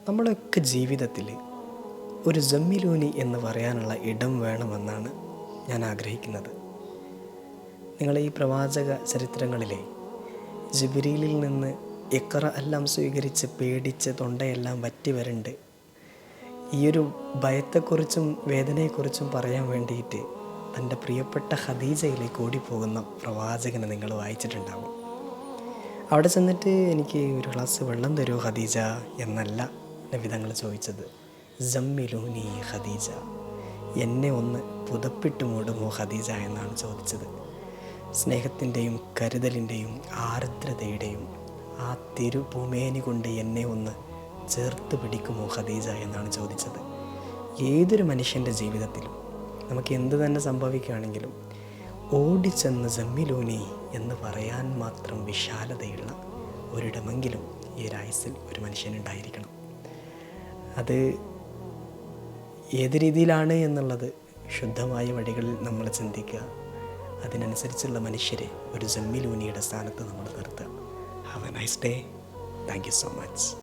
നമ്മളൊക്കെ ജീവിതത്തിൽ ഒരു ജമ്മിലൂനി എന്ന് പറയാനുള്ള ഇടം വേണമെന്നാണ് ഞാൻ ആഗ്രഹിക്കുന്നത്. നിങ്ങൾ ഈ പ്രവാചക ചരിത്രങ്ങളിലെ ജിബ്രീലിൽ നിന്ന് ഇഖ്റ എല്ലാം സ്വീകരിച്ച് പേടിച്ച് തൊണ്ടയെല്ലാം വറ്റി വരണ്ട് ഈയൊരു ഭയത്തെക്കുറിച്ചും വേദനയെക്കുറിച്ചും പറയാൻ വേണ്ടിയിട്ട് തൻ്റെ പ്രിയപ്പെട്ട ഖദീജയിലേക്ക് ഓടിപ്പോകുന്ന പ്രവാചകനെ നിങ്ങൾ വായിച്ചിട്ടുണ്ടാകും. അവിടെ ചെന്നിട്ട് എനിക്ക് ഒരു ഗ്ലാസ് വെള്ളം തരുമോ ഖദീജ എന്നല്ല നബി തങ്ങൾ ചോദിച്ചത്. ജമ്മിലൂനി ഖദീജ, എന്നെ ഒന്ന് പുതപ്പിട്ട് മൂടുമോ ഖദീജ എന്നാണ് ചോദിച്ചത്. സ്നേഹത്തിൻ്റെയും കരുതലിൻ്റെയും ആർദ്രതയുടെയും ആ തിരുപൂമേനി കൊണ്ട് എന്നെ ഒന്ന് ചേർത്ത് പിടിക്കുമോ ഖദീജ എന്നാണ് ചോദിച്ചത്. ഏതൊരു മനുഷ്യൻ്റെ ജീവിതത്തിലും നമുക്ക് എന്ത് തന്നെ സംഭവിക്കുകയാണെങ്കിലും ഓടിച്ചെന്ന് ജമ്മിലൂനി എന്ന് പറയാൻ മാത്രം വിശാലതയുള്ള ഒരിടമെങ്കിലും ഈ രായസിൽ ഒരു മനുഷ്യനുണ്ടായിരിക്കണം. അത് ഏത് രീതിയിലാണ് എന്നുള്ളത് ശുദ്ധമായ വഴികളിൽ നമ്മൾ ചിന്തിക്കുക, അതിനനുസരിച്ചുള്ള മനുഷ്യരെ ഒരു ജമ്മിലൂനിയുടെ സ്ഥാനത്ത് നമ്മൾ നിർത്തുക. Have A nice day. Thank you so much.